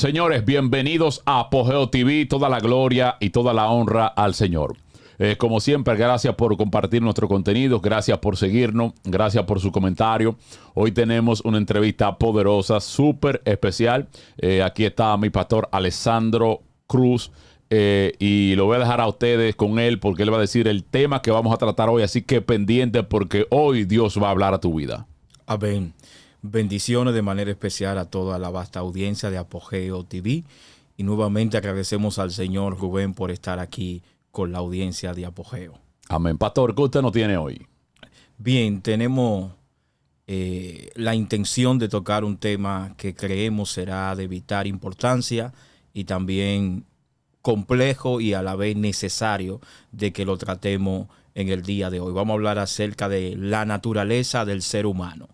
Señores, bienvenidos a Apogeo TV, toda la gloria y toda la honra al Señor. Como siempre, gracias por compartir nuestro contenido, gracias por seguirnos, gracias por su comentario. Hoy tenemos una entrevista poderosa, súper especial. Aquí está mi pastor Alessandro Cruz y lo voy a dejar a ustedes con él porque él va a decir el tema que vamos a tratar hoy. Así que pendiente porque hoy Dios va a hablar a tu vida. Amén. Bendiciones de manera especial a toda la vasta audiencia de Apogeo TV. Y nuevamente agradecemos al Señor Rubén por estar aquí con la audiencia de Apogeo. Amén. Pastor, ¿qué usted nos tiene hoy? Bien, tenemos la intención de tocar un tema que creemos será de vital importancia y también complejo y a la vez necesario de que lo tratemos en el día de hoy. Vamos a hablar acerca de la naturaleza del ser humano.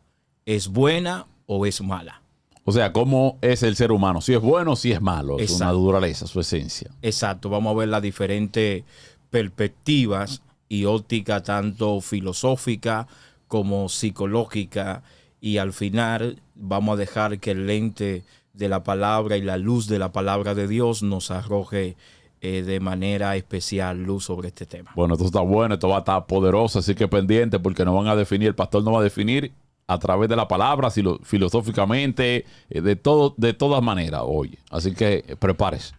¿Es buena o es mala? O sea, ¿cómo es el ser humano? Si es bueno, si es malo. Exacto. Su naturaleza, su esencia. Exacto. Vamos a ver las diferentes perspectivas y óptica, tanto filosófica como psicológica. Y al final vamos a dejar que el lente de la palabra y la luz de la palabra de Dios nos arroje de manera especial luz sobre este tema. Bueno, esto está bueno, esto va a estar poderoso, así que pendiente porque nos van a definir, el pastor nos va a definir a través de la palabra, filosóficamente, de todas maneras hoy. Así que prepárese.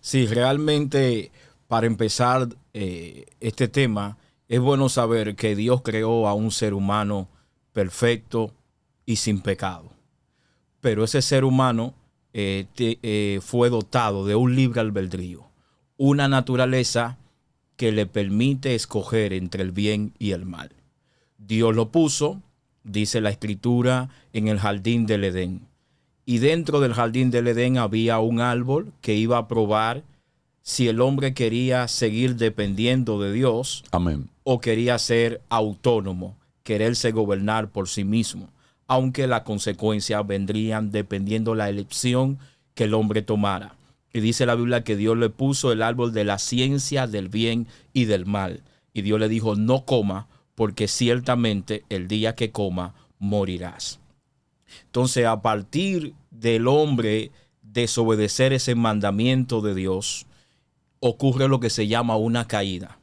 Sí, realmente para empezar este tema, es bueno saber que Dios creó a un ser humano perfecto y sin pecado. Pero ese ser humano fue dotado de un libre albedrío, una naturaleza que le permite escoger entre el bien y el mal. Dios lo puso, dice la Escritura, en el jardín del Edén. Y dentro del jardín del Edén había un árbol que iba a probar si el hombre quería seguir dependiendo de Dios. Amén. O quería ser autónomo, quererse gobernar por sí mismo, aunque las consecuencias vendrían dependiendo la elección que el hombre tomara. Y dice la Biblia que Dios le puso el árbol de la ciencia del bien y del mal. Y Dios le dijo, no coma, porque ciertamente el día que coma, morirás. Entonces, a partir del hombre desobedecer ese mandamiento de Dios, ocurre lo que se llama una caída.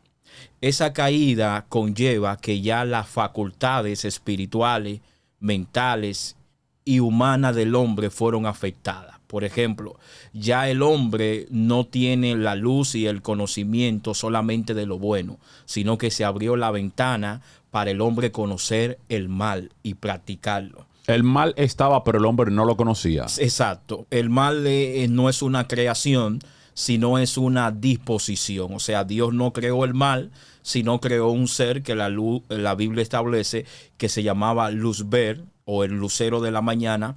Esa caída conlleva que ya las facultades espirituales, mentales y humanas del hombre fueron afectadas. Por ejemplo, ya el hombre no tiene la luz y el conocimiento solamente de lo bueno, sino que se abrió la ventana para el hombre conocer el mal y practicarlo. El mal estaba, pero el hombre no lo conocía. Exacto. El mal no es una creación, sino es una disposición. O sea, Dios no creó el mal, sino creó un ser que la Biblia establece que se llamaba Luzber o el lucero de la mañana.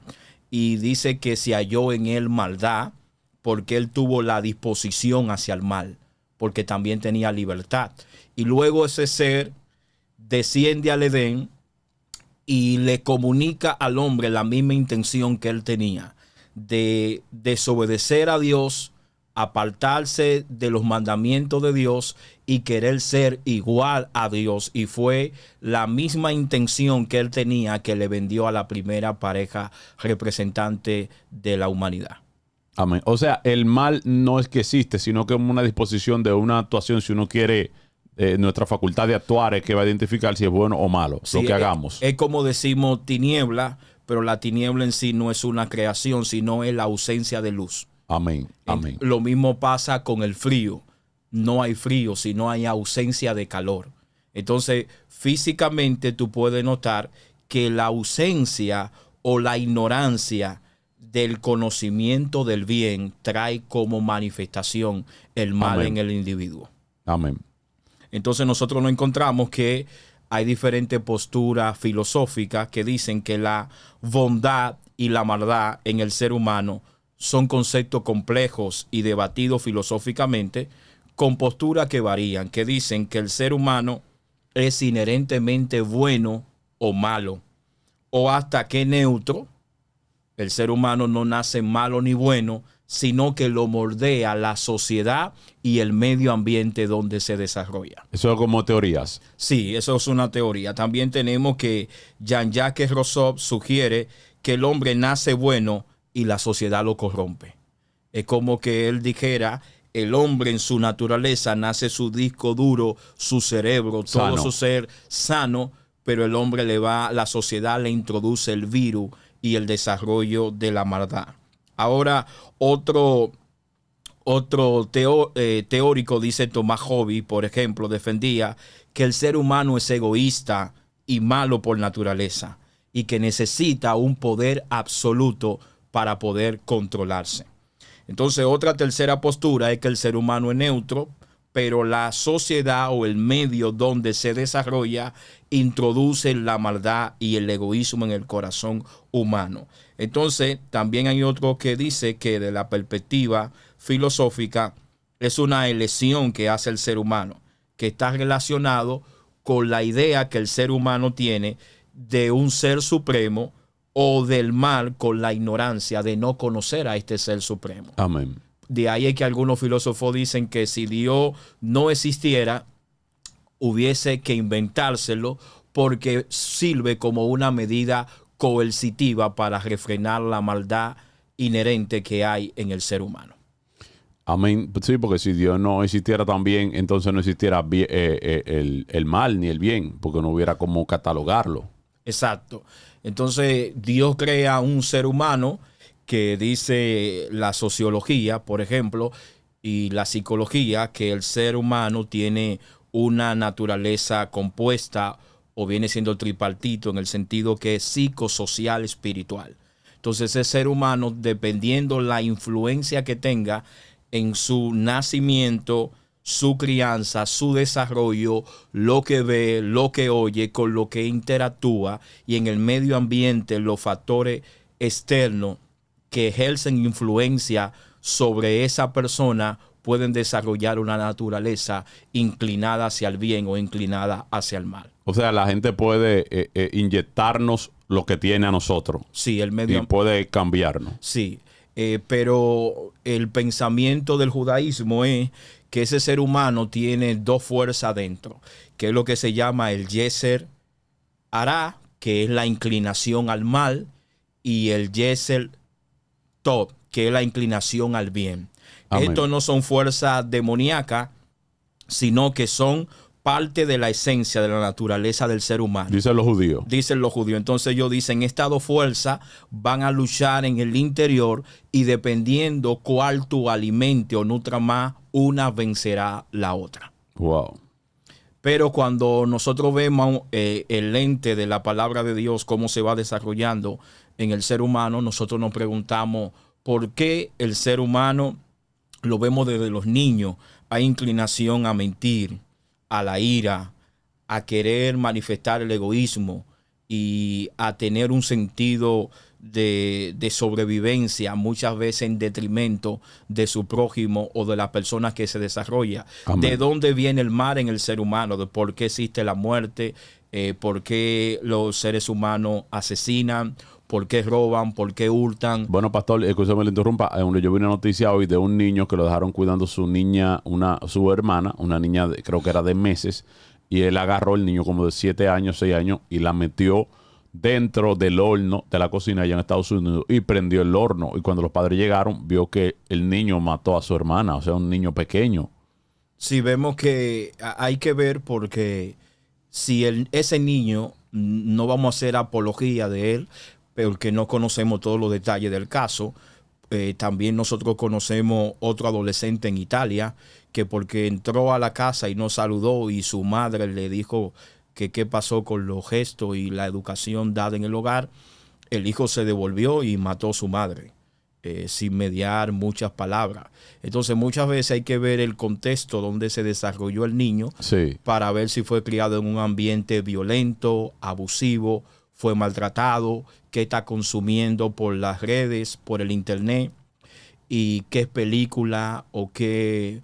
Y dice que se halló en él maldad porque él tuvo la disposición hacia el mal, porque también tenía libertad. Y luego ese ser desciende al Edén y le comunica al hombre la misma intención que él tenía, de desobedecer a Dios, apartarse de los mandamientos de Dios y querer ser igual a Dios. Y fue la misma intención que él tenía que le vendió a la primera pareja representante de la humanidad. Amén. O sea, el mal no es que existe, sino que es una disposición de una actuación, si uno quiere, nuestra facultad de actuar es que va a identificar si es bueno o malo, sí, lo que hagamos. Es como decimos tiniebla, pero la tiniebla en sí no es una creación, sino es la ausencia de luz. Amén, amén. Lo mismo pasa con el frío. No hay frío, sino hay ausencia de calor. Entonces, físicamente tú puedes notar que la ausencia o la ignorancia del conocimiento del bien trae como manifestación el mal. Amén. En el individuo. Amén. Entonces nosotros nos encontramos que hay diferentes posturas filosóficas que dicen que la bondad y la maldad en el ser humano son conceptos complejos y debatidos filosóficamente con posturas que varían, que dicen que el ser humano es inherentemente bueno o malo, o hasta que neutro. El ser humano no nace malo ni bueno, sino que lo moldea la sociedad y el medio ambiente donde se desarrolla. Eso es como teorías. Sí, eso es una teoría. También tenemos que Jean-Jacques Rousseau sugiere que el hombre nace bueno y la sociedad lo corrompe. Es como que él dijera, el hombre en su naturaleza nace su disco duro, su cerebro, todo su ser sano, pero el hombre la sociedad le introduce el virus y el desarrollo de la maldad. Ahora, otro teórico, dice Tomás Hobbes, por ejemplo, defendía que el ser humano es egoísta y malo por naturaleza y que necesita un poder absoluto para poder controlarse. Entonces, otra tercera postura es que el ser humano es neutro, pero la sociedad o el medio donde se desarrolla introduce la maldad y el egoísmo en el corazón humano. Entonces, también hay otro que dice que de la perspectiva filosófica es una elección que hace el ser humano, que está relacionado con la idea que el ser humano tiene de un ser supremo o del mal con la ignorancia de no conocer a este ser supremo. Amén. De ahí es que algunos filósofos dicen que si Dios no existiera, hubiese que inventárselo porque sirve como una medida coercitiva para refrenar la maldad inherente que hay en el ser humano. Amén. Sí, porque si Dios no existiera también, entonces no existiera el mal ni el bien, porque no hubiera cómo catalogarlo. Exacto. Entonces Dios crea un ser humano que dice la sociología, por ejemplo, y la psicología, que el ser humano tiene una naturaleza compuesta o viene siendo tripartito en el sentido que es psicosocial espiritual. Entonces ese ser humano, dependiendo la influencia que tenga en su nacimiento, su crianza, su desarrollo, lo que ve, lo que oye, con lo que interactúa y en el medio ambiente, los factores externos que ejercen influencia sobre esa persona pueden desarrollar una naturaleza inclinada hacia el bien o inclinada hacia el mal. O sea, la gente puede inyectarnos lo que tiene a nosotros. Sí, el medio y puede cambiarnos. Sí, pero el pensamiento del judaísmo es que ese ser humano tiene dos fuerzas dentro, que es lo que se llama el Yeser Hará, que es la inclinación al mal, y el Yeser Tov, que es la inclinación al bien. Amén. Estos no son fuerzas demoníacas, sino que son parte de la esencia de la naturaleza del ser humano. Dicen los judíos. Dicen los judíos. Entonces ellos dicen, estas dos fuerzas van a luchar en el interior y dependiendo cuál tú alimente o nutra más, una vencerá la otra. Wow. Pero cuando nosotros vemos el lente de la palabra de Dios, cómo se va desarrollando en el ser humano, nosotros nos preguntamos por qué el ser humano, lo vemos desde los niños, hay inclinación a mentir, a la ira, a querer manifestar el egoísmo y a tener un sentido de sobrevivencia, muchas veces en detrimento de su prójimo o de la persona que se desarrolla. Amén. ¿De dónde viene el mal en el ser humano? ¿De por qué existe la muerte? ¿Por qué los seres humanos asesinan? ¿Por qué roban? ¿Por qué hurtan? Bueno, pastor, escúchame, le interrumpa. Yo vi una noticia hoy de un niño que lo dejaron cuidando su niña, su hermana, una niña, creo que era de meses, y él agarró el niño como de 7 años, 6 años, y la metió dentro del horno de la cocina allá en Estados Unidos y prendió el horno. Y cuando los padres llegaron, vio que el niño mató a su hermana, o sea, un niño pequeño. Sí, vemos que hay que ver porque si ese niño, no vamos a hacer apología de él, porque no conocemos todos los detalles del caso. También nosotros conocemos otro adolescente en Italia que porque entró a la casa y no saludó y su madre le dijo que qué pasó con los gestos y la educación dada en el hogar, el hijo se devolvió y mató a su madre sin mediar muchas palabras. Entonces muchas veces hay que ver el contexto donde se desarrolló el niño, sí, para ver si fue criado en un ambiente violento, abusivo, fue maltratado, qué está consumiendo por las redes, por el internet y qué película o qué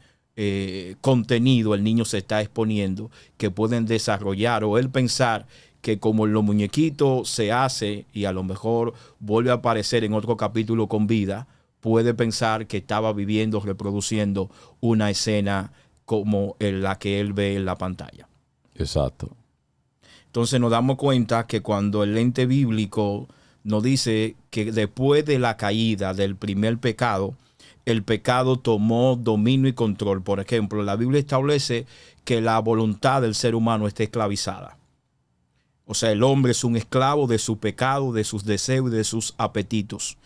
contenido el niño se está exponiendo que pueden desarrollar o él pensar que como los muñequitos se hace y a lo mejor vuelve a aparecer en otro capítulo con vida, puede pensar que estaba viviendo, reproduciendo una escena como la que él ve en la pantalla. Exacto. Entonces nos damos cuenta que cuando el lente bíblico nos dice que después de la caída del primer pecado, el pecado tomó dominio y control. Por ejemplo, la Biblia establece que la voluntad del ser humano está esclavizada. O sea, el hombre es un esclavo de su pecado, de sus deseos y de sus apetitos.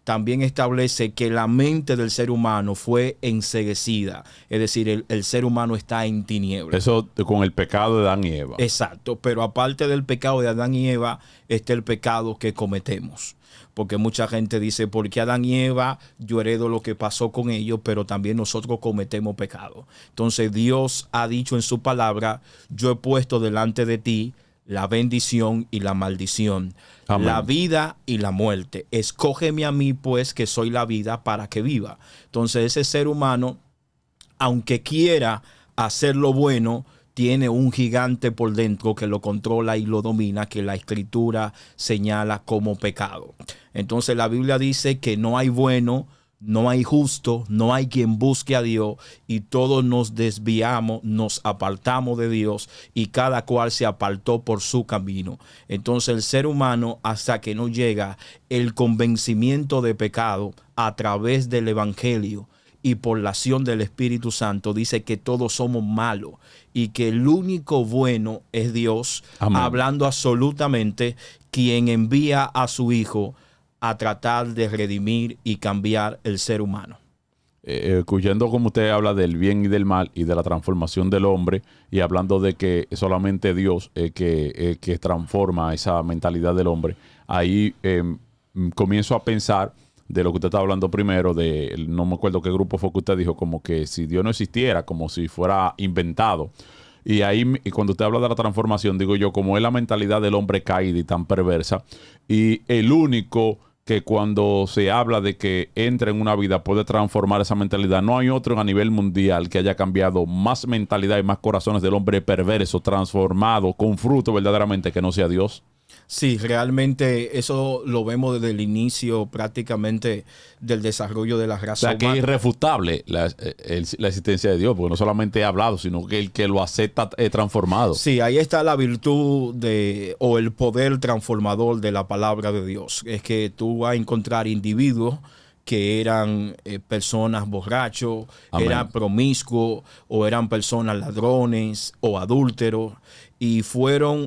También establece que la mente del ser humano fue enceguecida. Es decir, el ser humano está en tinieblas. Eso con el pecado de Adán y Eva. Exacto, pero aparte del pecado de Adán y Eva, está el pecado que cometemos. Porque mucha gente dice, porque Adán y Eva, yo heredo lo que pasó con ellos, pero también nosotros cometemos pecado. Entonces Dios ha dicho en su palabra, yo he puesto delante de ti la bendición y la maldición, Amén. la vida y la muerte. Escógeme a mí, pues, que soy la vida, para que viva. Entonces ese ser humano, aunque quiera hacer lo bueno, tiene un gigante por dentro que lo controla y lo domina, que la Escritura señala como pecado. Entonces la Biblia dice que no hay bueno, no hay justo, no hay quien busque a Dios, y todos nos desviamos, nos apartamos de Dios, y cada cual se apartó por su camino. Entonces el ser humano, hasta que no llega el convencimiento de pecado a través del Evangelio y por la acción del Espíritu Santo, dice que todos somos malos y que el único bueno es Dios. Amén. Hablando absolutamente, quien envía a su Hijo a tratar de redimir y cambiar el ser humano. Escuchando como usted habla del bien y del mal y de la transformación del hombre, y hablando de que solamente Dios que transforma esa mentalidad del hombre, ahí comienzo a pensar de lo que usted estaba hablando primero, no me acuerdo qué grupo fue que usted dijo, como que si Dios no existiera, como si fuera inventado. Y ahí, cuando usted habla de la transformación, digo yo, como es la mentalidad del hombre caído y tan perversa, y el único que cuando se habla de que entra en una vida puede transformar esa mentalidad, no hay otro a nivel mundial que haya cambiado más mentalidad y más corazones del hombre perverso, transformado, con fruto verdaderamente, que no sea Dios. Sí, realmente eso lo vemos desde el inicio prácticamente del desarrollo de la raza humana. Que es irrefutable la existencia de Dios, porque no solamente ha hablado, sino que el que lo acepta es transformado. Sí, ahí está la virtud o el poder transformador de la palabra de Dios. Es que tú vas a encontrar individuos que eran personas borrachos, Amén. Eran promiscuos, o eran personas ladrones o adúlteros, y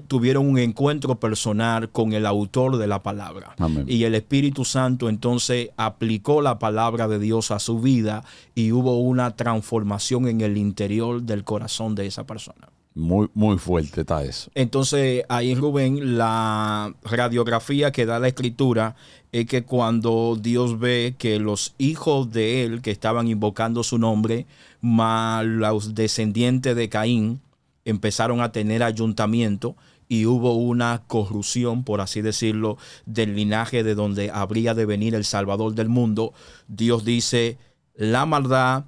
tuvieron un encuentro personal con el autor de la palabra. Amén. Y el Espíritu Santo entonces aplicó la palabra de Dios a su vida, y hubo una transformación en el interior del corazón de esa persona. Muy, muy fuerte está eso. Entonces, ahí, Rubén, la radiografía que da la Escritura es que cuando Dios ve que los hijos de él, que estaban invocando su nombre, más los descendientes de Caín, empezaron a tener ayuntamiento, y hubo una corrupción, por así decirlo, del linaje de donde habría de venir el Salvador del mundo, Dios dice, la maldad,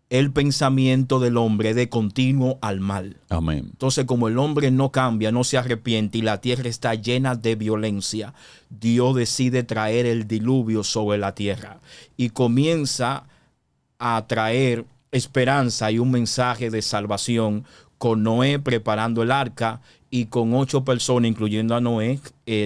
el pensamiento del hombre de continuo al mal. Amén. Entonces, como el hombre no cambia, no se arrepiente, y la tierra está llena de violencia, Dios decide traer el diluvio sobre la tierra, y comienza a traer esperanza y un mensaje de salvación, con Noé preparando el arca, y con 8 personas, incluyendo a Noé,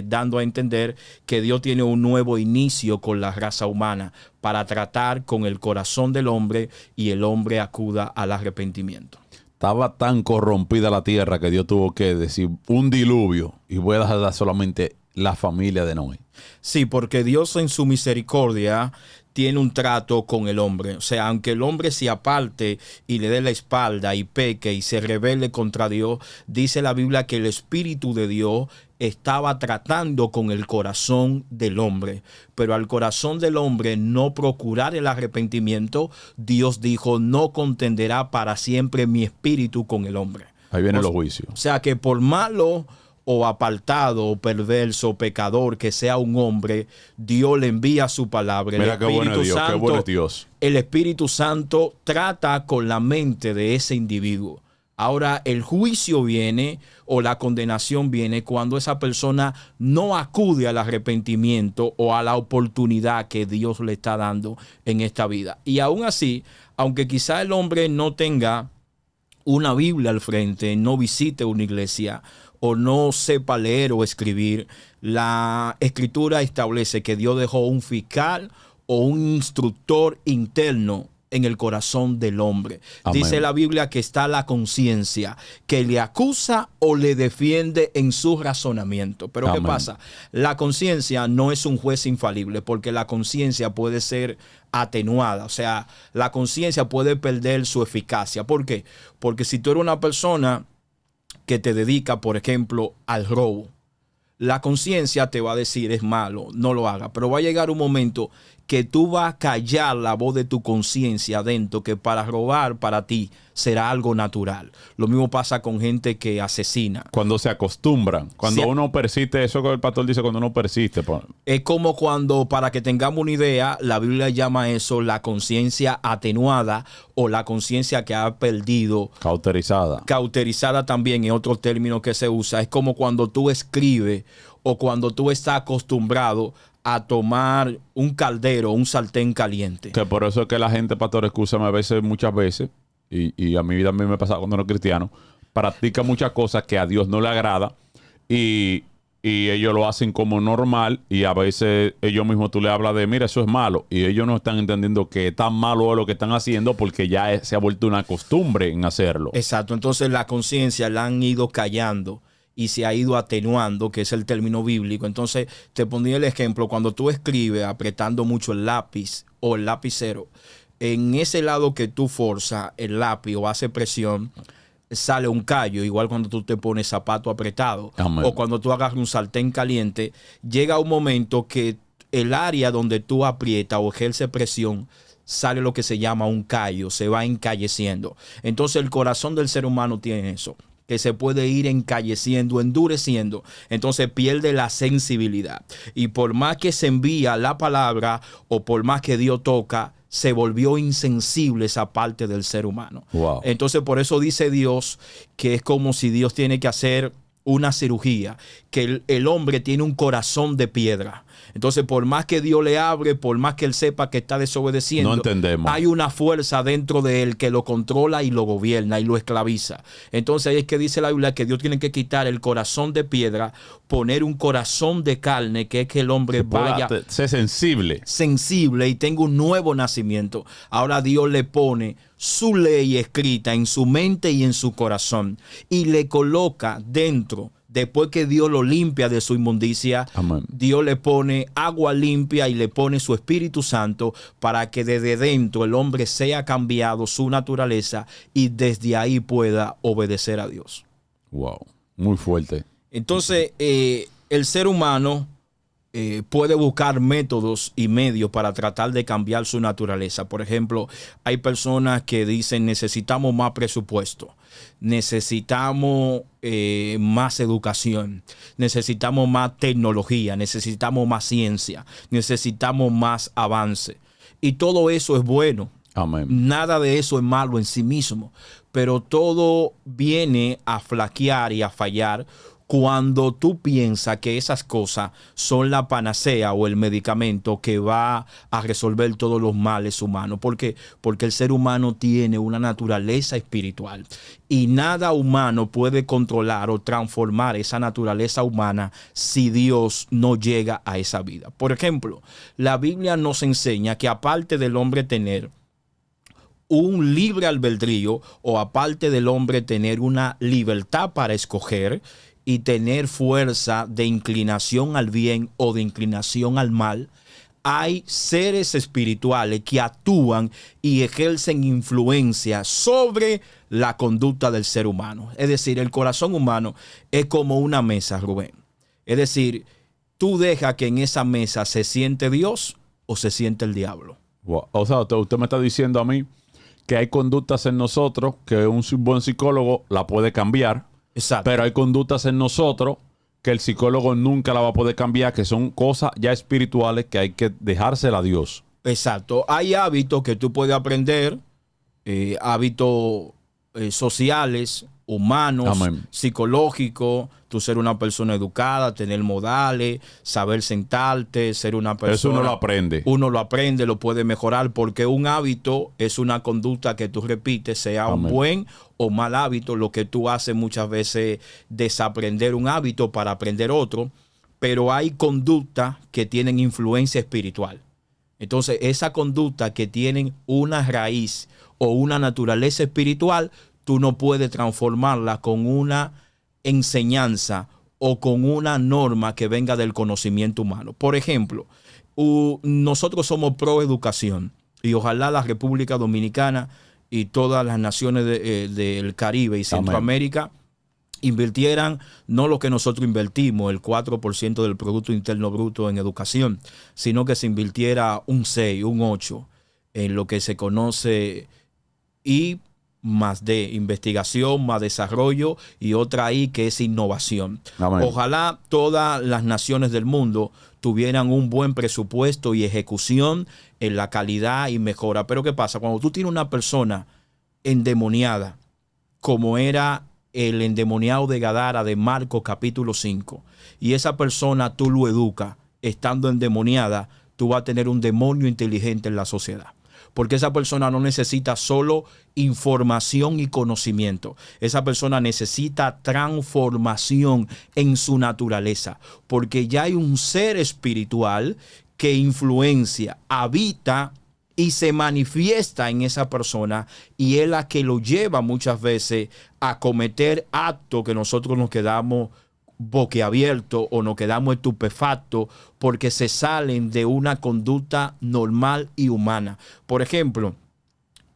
dando a entender que Dios tiene un nuevo inicio con la raza humana, para tratar con el corazón del hombre, y el hombre acuda al arrepentimiento. Estaba tan corrompida la tierra que Dios tuvo que decir un diluvio, y voy a dejar solamente la familia de Noé. Sí, porque Dios en su misericordia tiene un trato con el hombre. O sea, aunque el hombre se aparte y le dé la espalda y peque y se rebele contra Dios, dice la Biblia que el Espíritu de Dios estaba tratando con el corazón del hombre. Pero al corazón del hombre no procurar el arrepentimiento, Dios dijo, no contenderá para siempre mi espíritu con el hombre. Ahí vienen los juicios. O sea, que por malo o apartado, o perverso, pecador que sea un hombre, Dios le envía su palabra. Mira qué bueno es Dios, qué bueno es Dios. El Espíritu Santo trata con la mente de ese individuo. Ahora, el juicio viene, o la condenación viene, cuando esa persona no acude al arrepentimiento o a la oportunidad que Dios le está dando en esta vida. Y aún así, aunque quizá el hombre no tenga una Biblia al frente, no visite una iglesia, o no sepa leer o escribir, la Escritura establece que Dios dejó un fiscal o un instructor interno en el corazón del hombre. Amén. Dice la Biblia que está la conciencia que le acusa o le defiende en su razonamiento. Pero Amén. ¿qué pasa? La conciencia no es un juez infalible, porque la conciencia puede ser atenuada. O sea, la conciencia puede perder su eficacia. ¿Por qué? Porque si tú eres una persona que te dedica, por ejemplo, al robo, la conciencia te va a decir es malo, no lo haga. Pero va a llegar un momento que tú vas a callar la voz de tu conciencia adentro, que para robar para ti será algo natural. Lo mismo pasa con gente que asesina. Cuando se acostumbran, cuando uno persiste, eso que el pastor dice, cuando uno persiste. Es como cuando, para que tengamos una idea, la Biblia llama eso la conciencia atenuada o la conciencia que ha perdido. Cauterizada. Cauterizada también es otro término que se usa. Es como cuando tú escribes o cuando tú estás acostumbrado a tomar un caldero, un sartén caliente. Que por eso es que la gente, pastor, excúsame, muchas veces, y a mi vida también me pasa cuando no era cristiano, practica muchas cosas que a Dios no le agrada y ellos lo hacen como normal, y a veces ellos mismos tú le hablas de, mira, eso es malo, y ellos no están entendiendo que tan malo es lo que están haciendo porque ya se ha vuelto una costumbre en hacerlo. Exacto, entonces la conciencia la han ido callando y se ha ido atenuando, que es el término bíblico. Entonces, te ponía el ejemplo, cuando tú escribes apretando mucho el lápiz o el lapicero, en ese lado que tú forzas el lápiz o hace presión, sale un callo, igual cuando tú te pones zapato apretado. Amén. O cuando tú agarras un sartén caliente, llega un momento que el área donde tú aprietas o ejerce presión, sale lo que se llama un callo, se va encalleciendo. Entonces el corazón del ser humano tiene eso, que se puede ir encalleciendo, endureciendo. Entonces pierde la sensibilidad. Y por más que se envía la palabra o por más que Dios toca, se volvió insensible esa parte del ser humano. Wow. Entonces por eso dice Dios que es como si Dios tiene que hacer una cirugía, que el hombre tiene un corazón de piedra. Entonces, por más que Dios le hable, por más que él sepa que está desobedeciendo, no entendemos. Hay una fuerza dentro de él que lo controla y lo gobierna y lo esclaviza. Entonces, ahí es que dice la Biblia que Dios tiene que quitar el corazón de piedra, poner un corazón de carne, que es que el hombre vaya ser sensible y tenga un nuevo nacimiento. Ahora Dios le pone su ley escrita en su mente y en su corazón y le coloca dentro. Después que Dios lo limpia de su inmundicia, Amén. Dios le pone agua limpia y le pone su Espíritu Santo para que desde dentro el hombre sea cambiado, su naturaleza, y desde ahí pueda obedecer a Dios. Wow, muy fuerte. Entonces, el ser humano puede buscar métodos y medios para tratar de cambiar su naturaleza. Por ejemplo, hay personas que dicen necesitamos más presupuesto, necesitamos más educación, necesitamos más tecnología, necesitamos más ciencia, necesitamos más avance. Y todo eso es bueno. Amén. Nada de eso es malo en sí mismo, pero todo viene a flaquear y a fallar cuando tú piensas que esas cosas son la panacea o el medicamento que va a resolver todos los males humanos. ¿Por qué? Porque el ser humano tiene una naturaleza espiritual y nada humano puede controlar o transformar esa naturaleza humana si Dios no llega a esa vida. Por ejemplo, la Biblia nos enseña que aparte del hombre tener un libre albedrío o aparte del hombre tener una libertad para escoger y tener fuerza de inclinación al bien o de inclinación al mal, hay seres espirituales que actúan y ejercen influencia sobre la conducta del ser humano. Es decir, el corazón humano es como una mesa, Rubén. Es decir, tú dejas que en esa mesa se siente Dios o se siente el diablo. Wow. O sea, usted me está diciendo a mí que hay conductas en nosotros que un buen psicólogo la puede cambiar. Exacto. Pero hay conductas en nosotros que el psicólogo nunca la va a poder cambiar, que son cosas ya espirituales que hay que dejársela a Dios. Exacto. Hay hábitos que tú puedes aprender, hábitos sociales, humanos, Amén, psicológicos, tú ser una persona educada, tener modales, saber sentarte, ser una persona. Eso uno lo aprende. Uno lo aprende, lo puede mejorar, porque un hábito es una conducta que tú repites, sea Amén, un buen o mal hábito. Lo que tú haces muchas veces desaprender un hábito para aprender otro, pero hay conductas que tienen influencia espiritual. Entonces, esa conducta que tienen una raíz o una naturaleza espiritual, tú no puedes transformarla con una enseñanza o con una norma que venga del conocimiento humano. Por ejemplo, nosotros somos pro educación y ojalá la República Dominicana y todas las naciones del Caribe y Centroamérica invirtieran no lo que nosotros invertimos, el 4% del Producto Interno Bruto en educación, sino que se invirtiera un 6, un 8 en lo que se conoce I+D, investigación, más desarrollo, y otra I que es innovación. Amén. Ojalá todas las naciones del mundo tuvieran un buen presupuesto y ejecución en la calidad y mejora. Pero ¿qué pasa? Cuando tú tienes una persona endemoniada, como era el endemoniado de Gadara de Marcos capítulo 5, y esa persona tú lo educas estando endemoniada, tú vas a tener un demonio inteligente en la sociedad. Porque esa persona no necesita solo información y conocimiento. Esa persona necesita transformación en su naturaleza. Porque ya hay un ser espiritual que influencia, habita y se manifiesta en esa persona, y es la que lo lleva muchas veces a cometer actos que nosotros nos quedamos boquiabiertos o nos quedamos estupefactos porque se salen de una conducta normal y humana. Por ejemplo,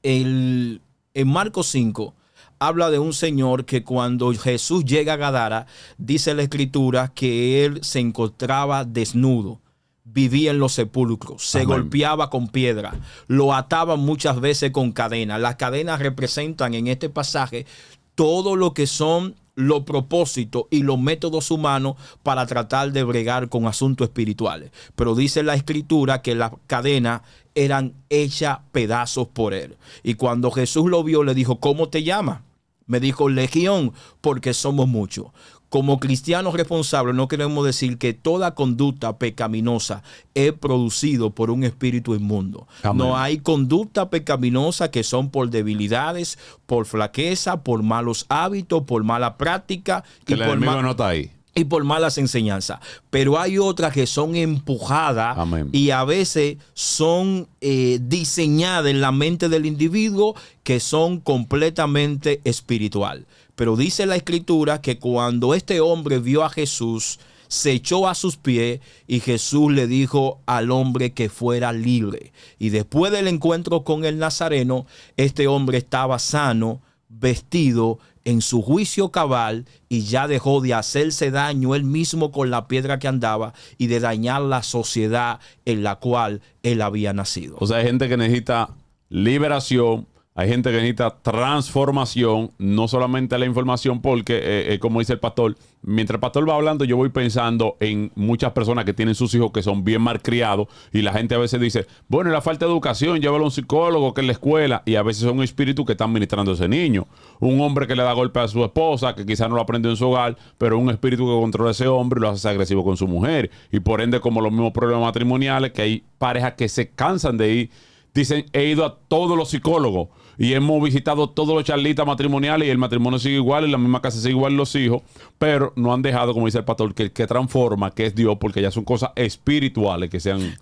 en Marcos 5 habla de un señor que cuando Jesús llega a Gadara, dice la escritura que él se encontraba desnudo, vivía en los sepulcros, se golpeaba con piedra, lo ataban muchas veces con cadenas. Las cadenas representan en este pasaje todo lo que son los propósitos y los métodos humanos para tratar de bregar con asuntos espirituales. Pero dice la escritura que las cadenas eran hechas pedazos por él. Y cuando Jesús lo vio, le dijo, ¿cómo te llamas? Me dijo, Legión, porque somos muchos. Como cristianos responsables no queremos decir que toda conducta pecaminosa es producido por un espíritu inmundo. Amén. No hay conducta pecaminosa que son por debilidades, por flaqueza, por malos hábitos, por mala práctica. Que el enemigo no está ahí. Y por malas enseñanzas. Pero hay otras que son empujadas. Amén. Y a veces son diseñadas en la mente del individuo, que son completamente espiritual. Pero dice la escritura que cuando este hombre vio a Jesús, se echó a sus pies y Jesús le dijo al hombre que fuera libre. Y después del encuentro con el Nazareno, este hombre estaba sano, vestido, en su juicio cabal, y ya dejó de hacerse daño él mismo con la piedra que andaba y de dañar la sociedad en la cual él había nacido. O sea, hay gente que necesita liberación, hay gente que necesita transformación, no solamente la información, porque, como dice el pastor, mientras el pastor va hablando, yo voy pensando en muchas personas que tienen sus hijos que son bien malcriados, y la gente a veces dice, bueno, la falta de educación, llévalo a un psicólogo que es la escuela, y a veces son espíritus que están ministrando a ese niño. Un hombre que le da golpe a su esposa, que quizás no lo aprendió en su hogar, pero un espíritu que controla a ese hombre y lo hace agresivo con su mujer. Y por ende, como los mismos problemas matrimoniales, que hay parejas que se cansan de ir. Dicen, he ido a todos los psicólogos y hemos visitado todos los charlitas matrimoniales y el matrimonio sigue igual y la misma casa sigue igual los hijos, pero no han dejado, como dice el pastor, que transforma, que es Dios, porque ya son cosas espirituales que sean...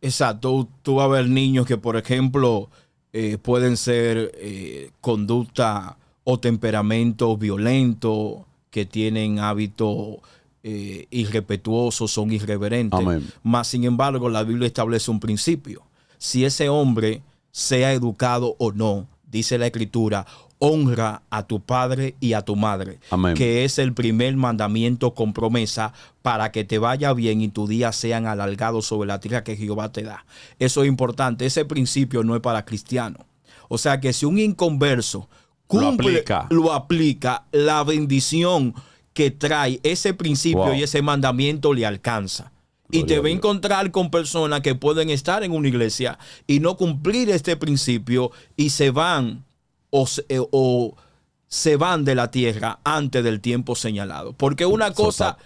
Exacto. Tú vas a ver niños que, por ejemplo, pueden ser conducta o temperamento violento, que tienen hábitos irrespetuosos, son irreverentes. Amén. Mas, sin embargo, la Biblia establece un principio. Si ese hombre sea educado o no, dice la escritura, honra a tu padre y a tu madre. Amén. Que es el primer mandamiento con promesa para que te vaya bien y tus días sean alargados sobre la tierra que Jehová te da. Eso es importante. Ese principio no es para cristianos. O sea que si un inconverso cumple, lo aplica, la bendición que trae ese principio y ese mandamiento le alcanza. Y te va a encontrar con personas que pueden estar en una iglesia y no cumplir este principio y se van o se van de la tierra antes del tiempo señalado. Porque una cosa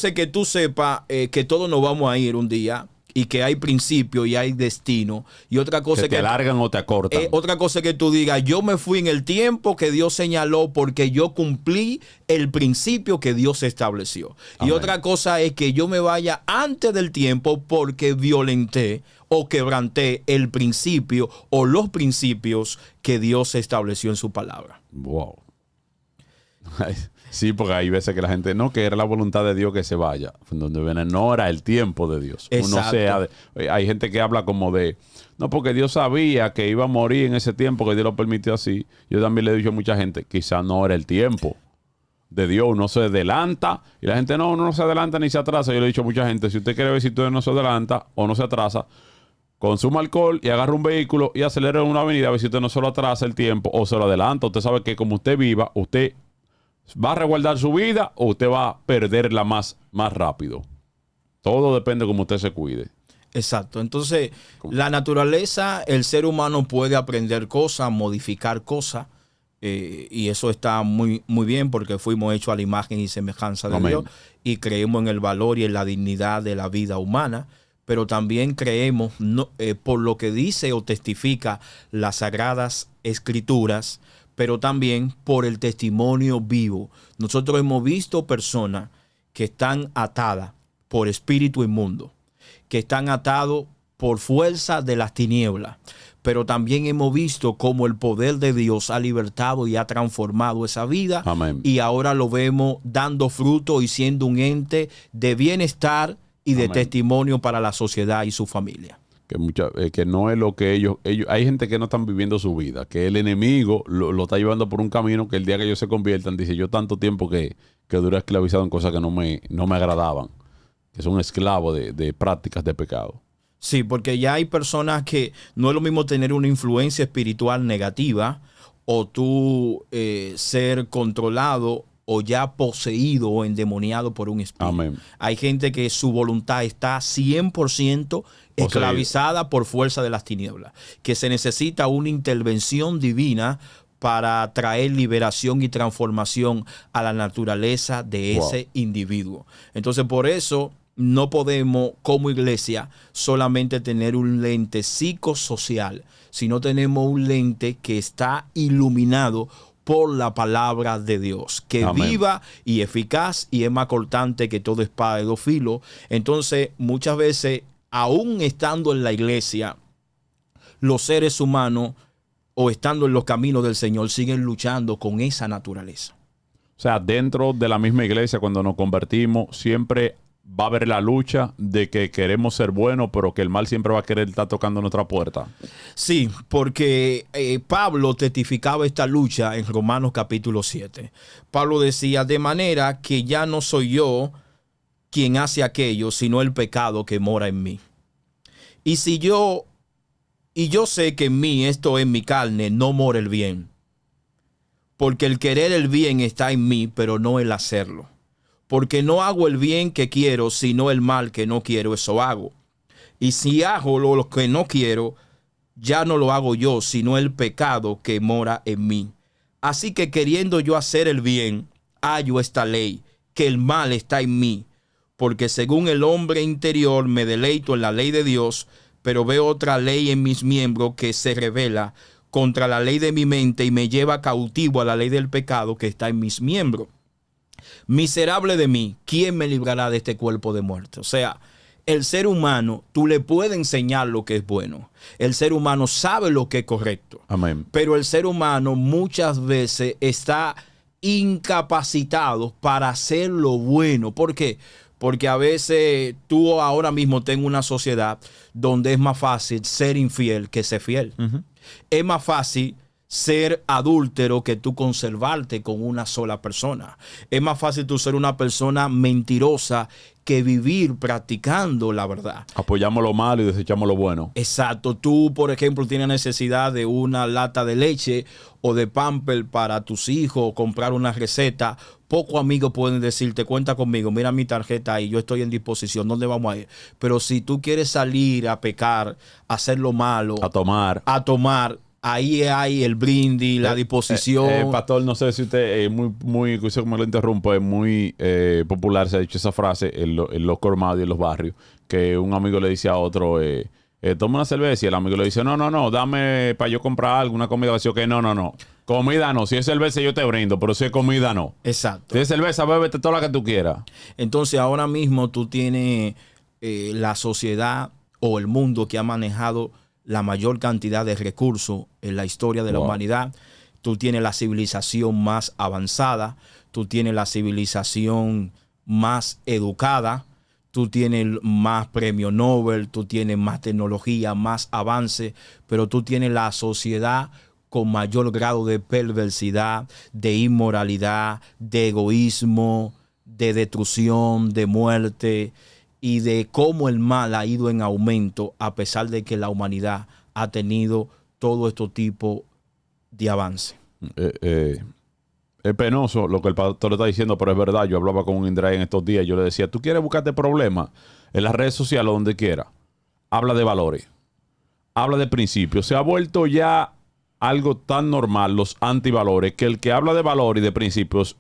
es que tú sepas que todos nos vamos a ir un día y que hay principio y hay destino. Y otra cosa que te alargan o te acortan. Otra cosa es que tú digas, yo me fui en el tiempo que Dios señaló porque yo cumplí el principio que Dios estableció. Amén. Y otra cosa es que yo me vaya antes del tiempo porque violenté o quebranté el principio o los principios que Dios estableció en su palabra. Wow. Sí, porque hay veces que la gente, no, que era la voluntad de Dios que se vaya. Donde viene, no era el tiempo de Dios. Exacto. Hay gente que habla como de, no, porque Dios sabía que iba a morir en ese tiempo, que Dios lo permitió así. Yo también le he dicho a mucha gente, quizás no era el tiempo de Dios, uno se adelanta. Y la gente, no, uno no se adelanta ni se atrasa. Yo le he dicho a mucha gente, si usted quiere ver si usted no se adelanta o no se atrasa, consuma alcohol y agarra un vehículo y acelera en una avenida a ver si usted no se lo atrasa el tiempo o se lo adelanta. Usted sabe que como usted viva, usted va a resguardar su vida o usted va a perderla más rápido. Todo depende de cómo usted se cuide. Exacto. Entonces, la naturaleza, el ser humano puede aprender cosas, modificar cosas, y eso está muy, muy bien porque fuimos hechos a la imagen y semejanza de Amén. Dios y creemos en el valor y en la dignidad de la vida humana. Pero también creemos, por lo que dice o testifica las Sagradas Escrituras, pero también por el testimonio vivo. Nosotros hemos visto personas que están atadas por espíritu inmundo, que están atados por fuerza de las tinieblas, pero también hemos visto cómo el poder de Dios ha libertado y ha transformado esa vida. Amén. Y ahora lo vemos dando fruto y siendo un ente de bienestar y de Amén. testimonio para la sociedad y su familia. Que no es lo que ellos, hay gente que no están viviendo su vida, que el enemigo lo está llevando por un camino que el día que ellos se conviertan, dice, yo tanto tiempo que duré esclavizado en cosas que no me agradaban, que son esclavos de prácticas de pecado. Sí, porque ya hay personas que no es lo mismo tener una influencia espiritual negativa o tú ser controlado o ya poseído o endemoniado por un espíritu. Amén. Hay gente que su voluntad está 100% esclavizada por fuerza de las tinieblas, que se necesita una intervención divina para traer liberación y transformación a la naturaleza de ese individuo. Entonces, por eso no podemos, como iglesia, solamente tener un lente psicosocial, sino tenemos un lente que está iluminado por la palabra de Dios, que Amén. viva y eficaz y es más cortante que todo espada de dos filos. Entonces, muchas veces, aún estando en la iglesia, los seres humanos o estando en los caminos del Señor siguen luchando con esa naturaleza. O sea, dentro de la misma iglesia, cuando nos convertimos, siempre va a haber la lucha de que queremos ser buenos, pero que el mal siempre va a querer estar tocando nuestra puerta. Sí, porque Pablo testificaba esta lucha en Romanos capítulo 7. Pablo decía, de manera que ya no soy yo quien hace aquello, sino el pecado que mora en mí. Y yo sé que en mí, esto en mi carne, no mora el bien. Porque el querer el bien está en mí, pero no el hacerlo. Porque no hago el bien que quiero, sino el mal que no quiero, eso hago. Y si hago lo que no quiero, ya no lo hago yo, sino el pecado que mora en mí. Así que queriendo yo hacer el bien, hallo esta ley, que el mal está en mí. Porque según el hombre interior me deleito en la ley de Dios, pero veo otra ley en mis miembros que se revela contra la ley de mi mente y me lleva cautivo a la ley del pecado que está en mis miembros. Miserable de mí, ¿quién me librará de este cuerpo de muerte? O sea, el ser humano, tú le puedes enseñar lo que es bueno. El ser humano sabe lo que es correcto. Amén. Pero el ser humano muchas veces está incapacitado para hacer lo bueno. ¿Por qué? Porque a veces tú ahora mismo tengo una sociedad donde es más fácil ser infiel que ser fiel. Es más fácil ser adúltero que tú conservarte con una sola persona. Es más fácil tú ser una persona mentirosa que vivir practicando la verdad. Apoyamos lo malo y desechamos lo bueno. Exacto. Tú, por ejemplo, tienes necesidad de una lata de leche o de pamper para tus hijos o comprar una receta. Pocos amigos pueden decirte, cuenta conmigo, mira mi tarjeta ahí, yo estoy en disposición, ¿dónde vamos a ir? Pero si tú quieres salir a pecar, a hacer lo malo, A tomar. ahí hay el brindis, la disposición. Pastor, no sé si usted, muy, como le interrumpo, es muy popular, se ha dicho esa frase en los colmados y en los barrios, que un amigo le dice a otro, toma una cerveza, y el amigo le dice, no, dame para yo comprar alguna comida. Así que no. Comida no, si es cerveza yo te brindo, pero si es comida no. Exacto. Si es cerveza, bébete toda la que tú quieras. Entonces ahora mismo tú tienes la sociedad o el mundo que ha manejado la mayor cantidad de recursos en la historia de la humanidad. Tú tienes la civilización más avanzada, tú tienes la civilización más educada, tú tienes más premio Nobel, tú tienes más tecnología, más avance, pero tú tienes la sociedad con mayor grado de perversidad, de inmoralidad, de egoísmo, de destrucción, de muerte y de cómo el mal ha ido en aumento a pesar de que la humanidad ha tenido todo este tipo de avance. Es penoso lo que el pastor está diciendo, pero es verdad. Yo hablaba con un Indra en estos días y yo le decía, ¿tú quieres buscarte problemas en las redes sociales o donde quiera? Habla de valores, habla de principios. Se ha vuelto ya algo tan normal, los antivalores, que el que habla de valores y de principios,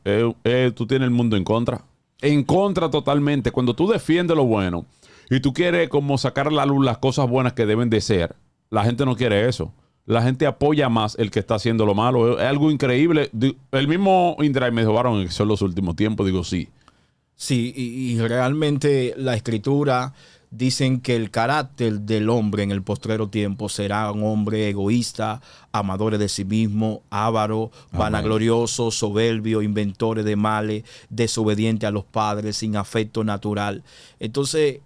tú tienes el mundo en contra. En contra totalmente. Cuando tú defiendes lo bueno y tú quieres como sacar a la luz las cosas buenas que deben de ser, la gente no quiere eso. La gente apoya más el que está haciendo lo malo. Es algo increíble. El mismo Indra me dijo, varón, que son los últimos tiempos. Digo, sí. Sí, y realmente la escritura dicen que el carácter del hombre en el postrero tiempo será un hombre egoísta, amador de sí mismo, avaro, vanaglorioso, soberbio, inventores de males, desobediente a los padres, sin afecto natural. Entonces,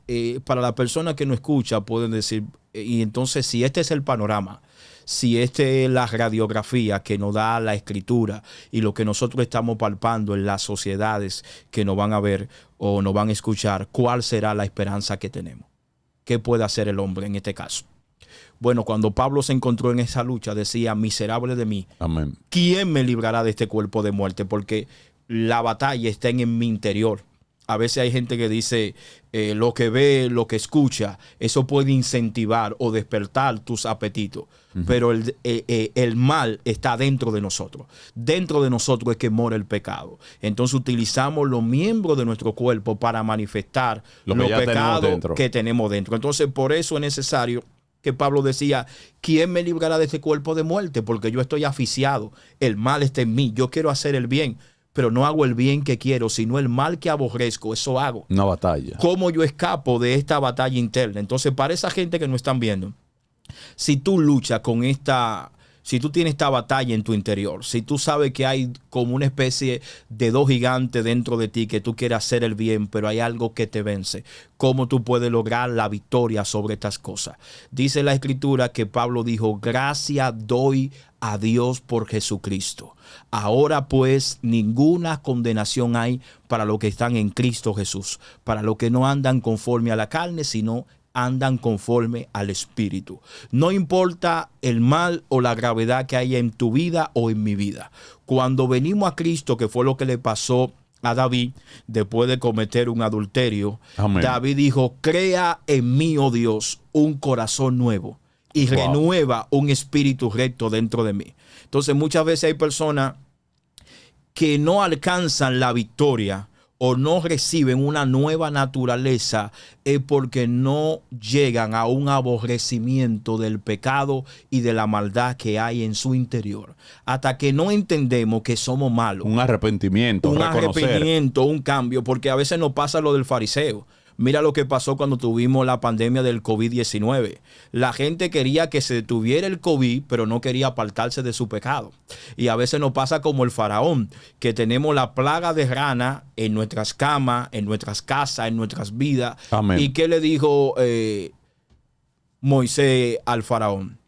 para la persona que no escucha, pueden decir, y entonces si este es el panorama, si esta es la radiografía que nos da la escritura y lo que nosotros estamos palpando en las sociedades que nos van a ver o nos van a escuchar, ¿cuál será la esperanza que tenemos? ¿Qué puede hacer el hombre en este caso? Bueno, cuando Pablo se encontró en esa lucha, decía, miserable de mí, amén, ¿quién me librará de este cuerpo de muerte? Porque la batalla está en mi interior. A veces hay gente que dice, lo que ve, lo que escucha, eso puede incentivar o despertar tus apetitos. Pero el mal está dentro de nosotros. Dentro de nosotros es que mora el pecado. Entonces utilizamos los miembros de nuestro cuerpo para manifestar los pecados que tenemos dentro. Entonces por eso es necesario que Pablo decía, ¿quién me librará de este cuerpo de muerte? Porque yo estoy asfixiado. El mal está en mí. Yo quiero hacer el bien, pero no hago el bien que quiero, sino el mal que aborrezco. Eso hago. Una batalla. ¿Cómo yo escapo de esta batalla interna? Entonces, para esa gente que no están viendo, si tú luchas con si tú tienes esta batalla en tu interior, si tú sabes que hay como una especie de dos gigantes dentro de ti que tú quieres hacer el bien, pero hay algo que te vence, ¿cómo tú puedes lograr la victoria sobre estas cosas? Dice la escritura que Pablo dijo, gracias doy a Dios por Jesucristo. Ahora pues ninguna condenación hay para los que están en Cristo Jesús, para los que no andan conforme a la carne, sino andan conforme al Espíritu. No importa el mal o la gravedad que haya en tu vida o en mi vida. Cuando venimos a Cristo, que fue lo que le pasó a David después de cometer un adulterio, amén, David dijo, crea en mí, oh Dios, un corazón nuevo y renueva un espíritu recto dentro de mí. Entonces muchas veces hay personas que no alcanzan la victoria o no reciben una nueva naturaleza es porque no llegan a un aborrecimiento del pecado y de la maldad que hay en su interior. Hasta que no entendemos que somos malos. Un arrepentimiento, un cambio, porque a veces nos pasa lo del fariseo. Mira lo que pasó cuando tuvimos la pandemia del COVID-19. La gente quería que se detuviera el COVID, pero no quería apartarse de su pecado. Y a veces nos pasa como el faraón, que tenemos la plaga de rana en nuestras camas, en nuestras casas, en nuestras vidas. Amén. ¿Y qué le dijo Moisés al faraón?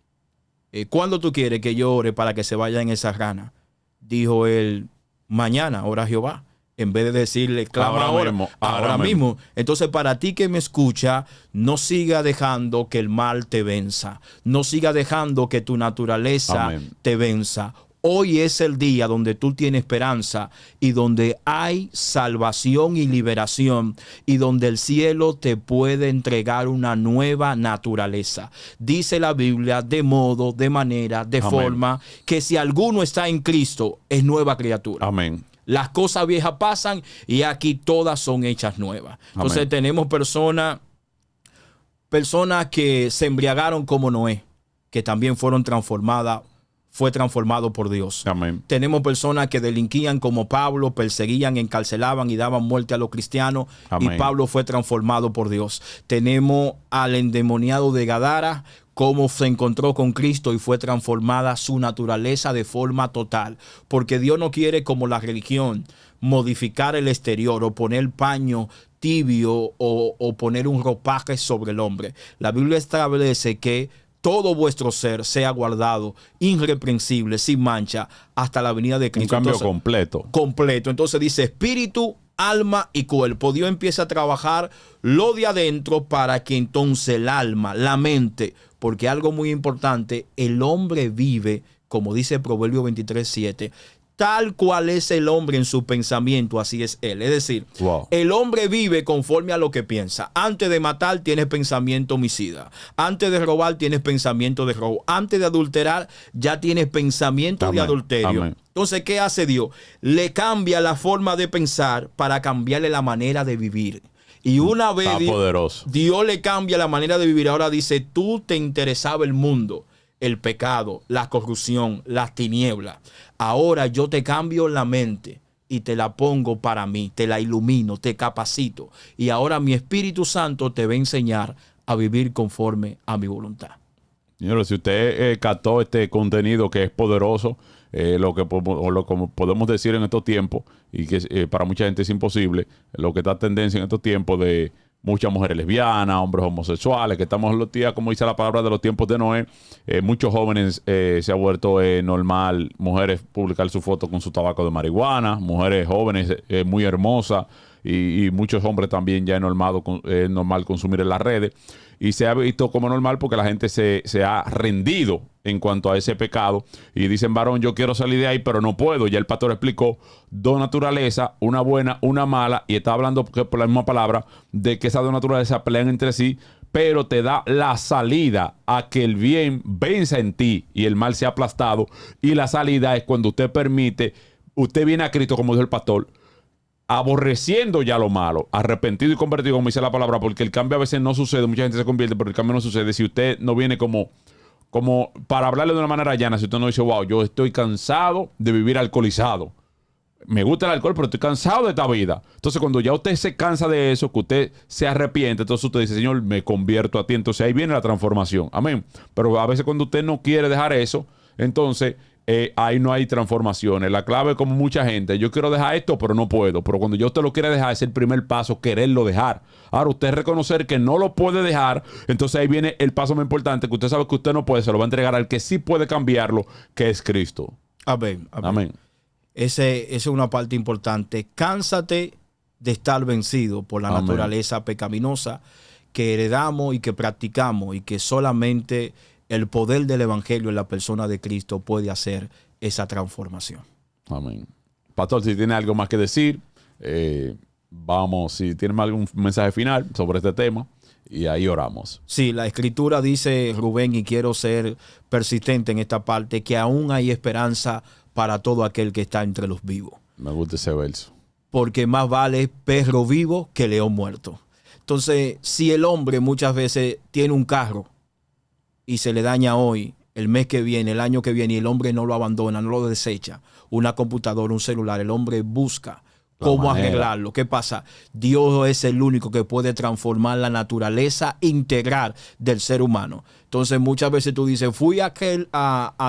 ¿Cuándo tú quieres que yo ore para que se vayan esas ranas? Dijo él, mañana, ora Jehová. En vez de decirle, clama ahora mismo. Entonces, para ti que me escucha, no siga dejando que el mal te venza. No siga dejando que tu naturaleza te venza. Hoy es el día donde tú tienes esperanza y donde hay salvación y liberación y donde el cielo te puede entregar una nueva naturaleza. Dice la Biblia de modo, de manera, de forma que si alguno está en Cristo, es nueva criatura. Amén. Las cosas viejas pasan y aquí todas son hechas nuevas. Entonces tenemos personas que se embriagaron como Noé, que también fueron transformadas fue transformado por Dios. Amén. Tenemos personas que delinquían como Pablo, perseguían, encarcelaban y daban muerte a los cristianos. Amén. Y Pablo fue transformado por Dios. Tenemos al endemoniado de Gadara, cómo se encontró con Cristo y fue transformada su naturaleza de forma total. Porque Dios no quiere, como la religión, modificar el exterior o poner paño tibio o poner un ropaje sobre el hombre. La Biblia establece que todo vuestro ser sea guardado irreprensible, sin mancha, hasta la venida de Cristo. Un cambio Entonces, completo. completo. Entonces dice espíritu, alma y cuerpo. Dios empieza a trabajar lo de adentro para que entonces el alma, la mente, porque algo muy importante, el hombre vive, como dice Proverbio 23:7, tal cual es el hombre en su pensamiento, así es él. Es decir, el hombre vive conforme a lo que piensa. Antes de matar, tienes pensamiento homicida. Antes de robar, tienes pensamiento de robo. Antes de adulterar, ya tienes pensamiento de adulterio. Amén. Entonces, ¿qué hace Dios? Le cambia la forma de pensar para cambiarle la manera de vivir. Y una vez Dios le cambia la manera de vivir, ahora dice, tú te interesaba el mundo, el pecado, la corrupción, las tinieblas. Ahora yo te cambio la mente y te la pongo para mí, te la ilumino, te capacito. Y ahora mi Espíritu Santo te va a enseñar a vivir conforme a mi voluntad. Señores, si usted captó este contenido que es poderoso, lo que como podemos decir en estos tiempos, y que para mucha gente es imposible, lo que está tendencia en estos tiempos de muchas mujeres lesbianas, hombres homosexuales, que estamos en los días, como dice la palabra, de los tiempos de Noé. Muchos jóvenes se ha vuelto normal, mujeres publicar su foto con su tabaco de marihuana, mujeres jóvenes muy hermosas, y muchos hombres también ya es normal consumir en las redes. Y se ha visto como normal porque la gente se ha rendido en cuanto a ese pecado. Y dicen, varón, yo quiero salir de ahí, pero no puedo. Ya el pastor explicó dos naturalezas, una buena, una mala. Y está hablando por la misma palabra de que esas dos naturalezas pelean entre sí, pero te da la salida a que el bien venza en ti y el mal sea aplastado. Y la salida es cuando usted permite, usted viene a Cristo, como dijo el pastor, aborreciendo ya lo malo, arrepentido y convertido, como dice la palabra, porque el cambio a veces no sucede, mucha gente se convierte, pero el cambio no sucede si usted no viene como para hablarle de una manera llana, si usted no dice, wow, yo estoy cansado de vivir alcoholizado, me gusta el alcohol, pero estoy cansado de esta vida. Entonces, cuando ya usted se cansa de eso, que usted se arrepiente, entonces usted dice, Señor, me convierto a ti. Entonces ahí viene la transformación, amén. Pero a veces cuando usted no quiere dejar eso, entonces ahí no hay transformaciones. La clave, como mucha gente, yo quiero dejar esto, pero no puedo. Pero cuando yo usted lo quiere dejar, es el primer paso, quererlo dejar. Ahora, usted reconocer que no lo puede dejar, entonces ahí viene el paso más importante, que usted sabe que usted no puede, se lo va a entregar al que sí puede cambiarlo, que es Cristo. Amén. Amén. Esa es una parte importante. Cánsate de estar vencido por la naturaleza pecaminosa que heredamos y que practicamos, y que solamente el poder del evangelio en la persona de Cristo puede hacer esa transformación. Amén. Pastor, si tiene algo más que decir, vamos, si tiene algún mensaje final sobre este tema, y ahí oramos. Sí, la escritura dice, Rubén, y quiero ser persistente en esta parte, que aún hay esperanza para todo aquel que está entre los vivos. Me gusta ese verso. Porque más vale perro vivo que león muerto. Entonces, si el hombre muchas veces tiene un carro y se le daña hoy, el mes que viene, el año que viene, y el hombre no lo abandona, no lo desecha, una computadora, un celular, el hombre busca cómo arreglarlo. ¿Qué pasa? Dios es el único que puede transformar la naturaleza integral del ser humano. Entonces, muchas veces tú dices, fui a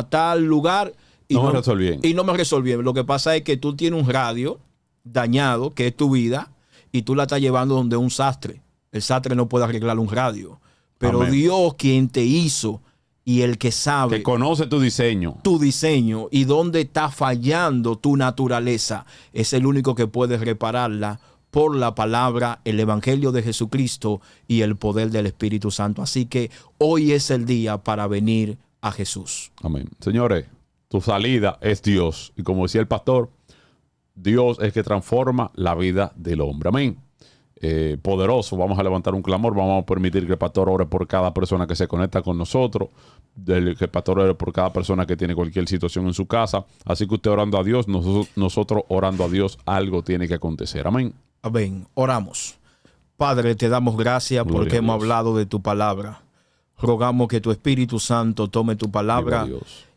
tal lugar y no me resolví bien. Y no me resolví bien. Lo que pasa es que tú tienes un radio dañado, que es tu vida, y tú la estás llevando donde un sastre. El sastre no puede arreglar un radio. Pero amén. Dios, quien te hizo y el que sabe, que conoce tu diseño y dónde está fallando tu naturaleza, es el único que puede repararla por la palabra, el evangelio de Jesucristo y el poder del Espíritu Santo. Así que hoy es el día para venir a Jesús. Amén. Señores, tu salida es Dios. Y como decía el pastor, Dios es que transforma la vida del hombre. Amén. Poderoso, vamos a levantar un clamor, vamos a permitir que el pastor ore por cada persona que se conecta con nosotros, que el pastor ore por cada persona que tiene cualquier situación en su casa. Así que usted orando a Dios, nosotros orando a Dios, algo tiene que acontecer. Amén. Amén. Oramos. Padre, te damos gracias porque hemos hablado de tu palabra. Rogamos que tu Espíritu Santo tome tu palabra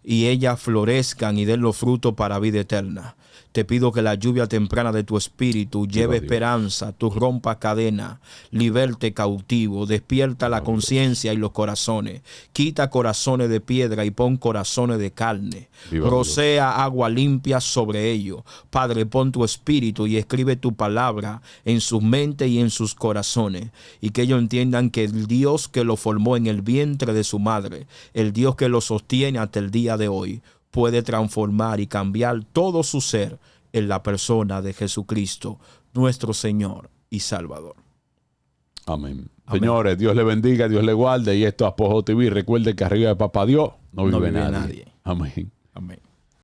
y ellas florezcan y den los frutos para vida eterna. Te pido que la lluvia temprana de tu espíritu lleve esperanza, tú rompas cadena, liberte cautivo, despierta la conciencia y los corazones, quita corazones de piedra y pon corazones de carne, rocea agua limpia sobre ellos. Padre, pon tu espíritu y escribe tu palabra en sus mentes y en sus corazones, y que ellos entiendan que el Dios que lo formó en el vientre de su madre, el Dios que lo sostiene hasta el día de hoy, puede transformar y cambiar todo su ser en la persona de Jesucristo, nuestro Señor y Salvador. Amén. Señores, Dios le bendiga, Dios le guarde. Y esto es Apogeo TV. Recuerde que arriba de Papá Dios no vive nadie. Amén. Amén.